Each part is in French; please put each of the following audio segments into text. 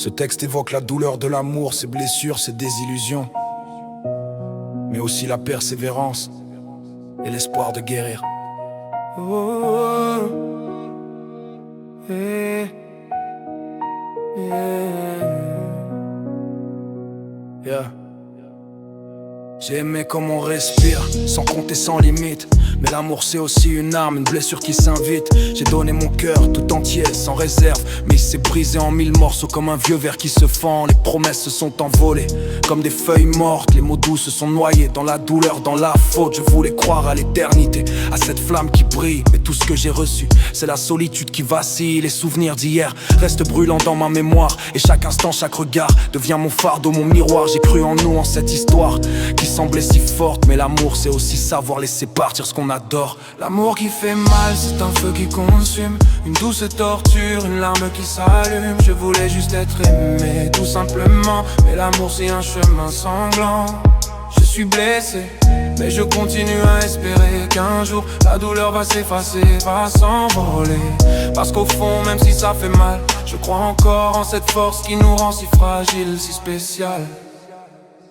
Ce texte évoque la douleur de l'amour, ses blessures, ses désillusions, mais aussi la persévérance et l'espoir de guérir. Oh, yeah, yeah. J'ai aimé comme on respire, sans compter, sans limite. Mais l'amour c'est aussi une arme, une blessure qui s'invite. J'ai donné mon cœur tout entier, sans réserve, mais il s'est brisé en 1000 morceaux comme un vieux verre qui se fend. Les promesses se sont envolées, comme des feuilles mortes. Les mots doux se sont noyés dans la douleur, dans la faute. Je voulais croire à l'éternité, à cette flamme qui brille. Mais tout ce que j'ai reçu, c'est la solitude qui vacille. Les souvenirs d'hier restent brûlants dans ma mémoire. Et chaque instant, chaque regard devient mon fardeau, mon miroir. J'ai cru en nous, en cette histoire qui semblait si forte. Mais l'amour c'est aussi savoir laisser partir ce qu'on adore. L'amour qui fait mal, c'est un feu qui consume, une douce torture, une larme qui s'allume. Je voulais juste être aimé, tout simplement. Mais l'amour c'est un chemin sanglant. Je suis blessé, mais je continue à espérer qu'un jour la douleur va s'effacer, va s'envoler. Parce qu'au fond, même si ça fait mal, je crois encore en cette force qui nous rend si fragiles, si spéciales.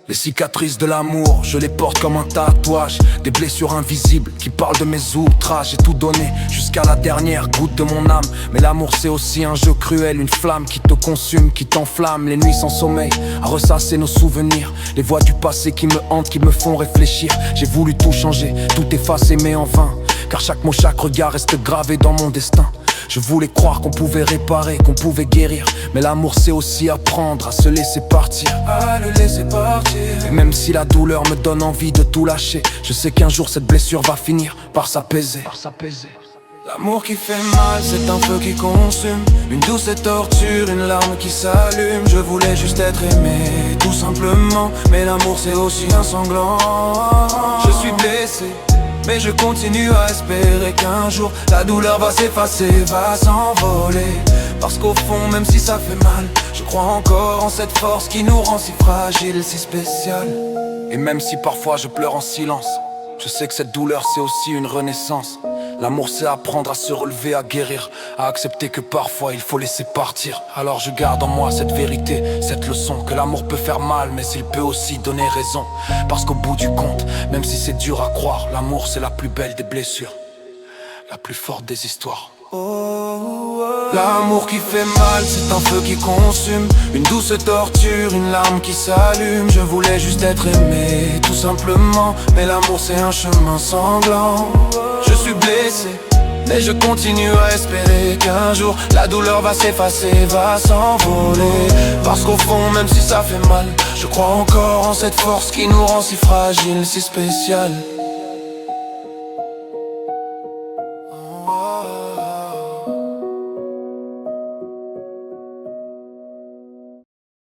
Les cicatrices de l'amour, je les porte comme un tatouage. Des blessures invisibles qui parlent de mes outrages. J'ai tout donné jusqu'à la dernière goutte de mon âme. Mais l'amour c'est aussi un jeu cruel, une flamme qui te consume, qui t'enflamme. Les nuits sans sommeil, à ressasser nos souvenirs. Les voix du passé qui me hantent, qui me font réfléchir. J'ai voulu tout changer, tout effacer mais en vain. Car chaque mot, chaque regard reste gravé dans mon destin. Je voulais croire qu'on pouvait réparer, qu'on pouvait guérir. Mais l'amour c'est aussi apprendre à se laisser partir, à le laisser partir. Et même si la douleur me donne envie de tout lâcher, je sais qu'un jour cette blessure va finir par s'apaiser. L'amour qui fait mal, c'est un feu qui consume, une douce torture, une larme qui s'allume. Je voulais juste être aimé, tout simplement. Mais l'amour c'est aussi un sanglant. Je suis blessé, mais je continue à espérer qu'un jour la douleur va s'effacer, va s'envoler. Parce qu'au fond, même si ça fait mal, je crois encore en cette force qui nous rend si fragiles, si spéciales. Et même si parfois je pleure en silence, je sais que cette douleur c'est aussi une renaissance. L'amour c'est apprendre à se relever, à guérir, à accepter que parfois il faut laisser partir. Alors je garde en moi cette vérité, cette leçon, que l'amour peut faire mal mais il peut aussi donner raison. Parce qu'au bout du compte, même si c'est dur à croire, l'amour c'est la plus belle des blessures, la plus forte des histoires. L'amour qui fait mal, c'est un feu qui consume, une douce torture, une larme qui s'allume. Je voulais juste être aimé, tout simplement. Mais l'amour c'est un chemin sanglant. Je suis blessé, mais je continue à espérer qu'un jour la douleur va s'effacer, va s'envoler. Parce qu'au fond, même si ça fait mal, je crois encore en cette force qui nous rend si fragiles, si spéciales.